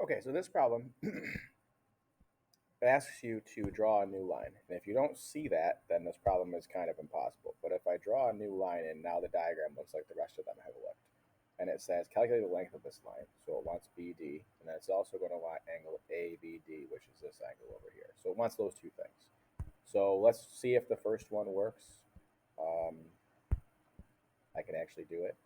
Okay, so this problem asks you to draw a new line. And if you don't see that, then this problem is kind of impossible. But if I draw a new line and now the diagram looks like the rest of them have looked, and it says calculate the length of this line. So it wants BD, and then it's also going to want angle ABD, which is this angle over here. So it wants those two things. So let's see if the first one works. Um, I can actually do it.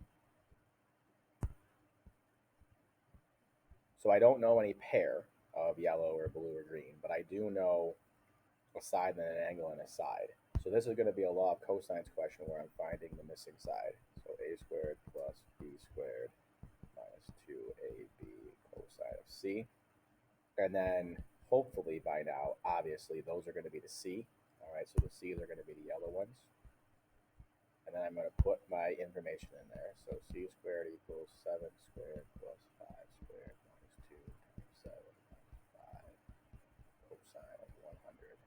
So I don't know any pair of yellow or blue or green, but I do know a side and an angle and a side. So this is going to be a law of cosines question where I'm finding the missing side. So a squared plus b squared minus 2ab cosine of c. And then hopefully by now, obviously, those are going to be the c. All right, so the c's are going to be the yellow ones. And then I'm going to put my information in there. So c squared equals 7 squared plus 5 squared minus 2 times 7 minus 5 cosine of 100.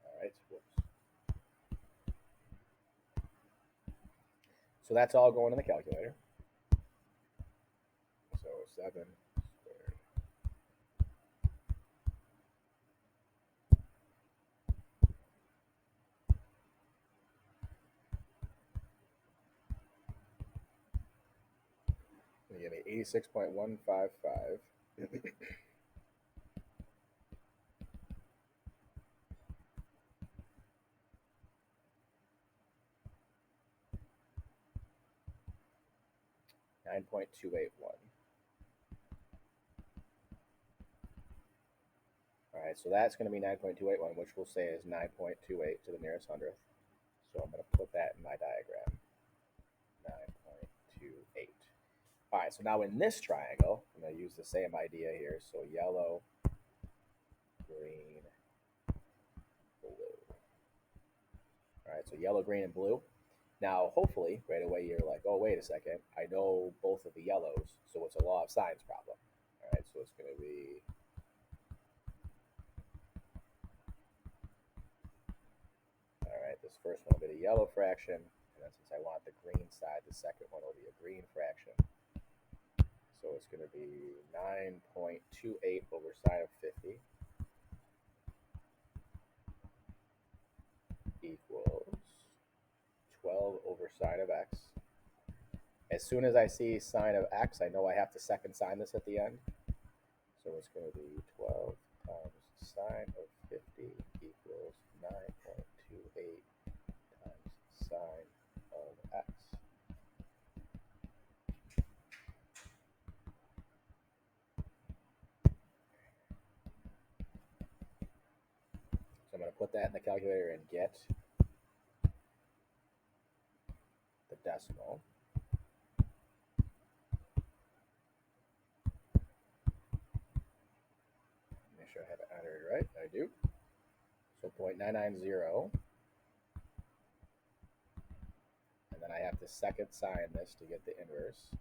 All right, whoops. So that's all going in the calculator. So 7 squared. You give me 86.155. 9.281. All right, so that's going to be 9.281, which we'll say is 9.28 to the nearest hundredth. So I'm going to put that in my diagram. 9.28. All right, so now in this triangle, I'm going to use the same idea here. So yellow, green, blue. All right, so yellow, green, and blue. Now, hopefully, right away you're like, oh, wait a second. I know both of the yellows, so it's a law of sines problem. All right, so it's going to be all right, this first one will be the yellow fraction, and then since I want the green side, the second one will be a green fraction. So it's going to be 9.28 over sine of 50 equals 12 over sine of x. As soon as I see sine of x, I know I have to second sine this at the end. So it's going to be 12 times sine of 50 equals 9.28 times sine of x. So I'm going to put that in the calculator and get the decimal. Make sure I have it entered right. I do. So 0.990. And then I have to second sign this to get the inverse.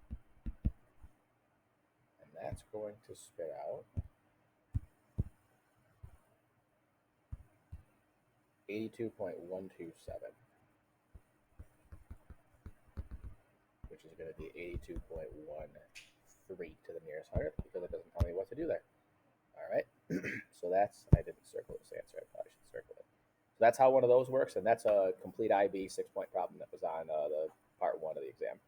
And that's going to spit out 82.127, which is going to be 82.13 to the nearest hundredth because it doesn't tell me what to do there. All right. So that's, I didn't circle this answer. I probably should circle it. So that's how one of those works. And that's a complete IB 6-point problem that was on the part one of the exam.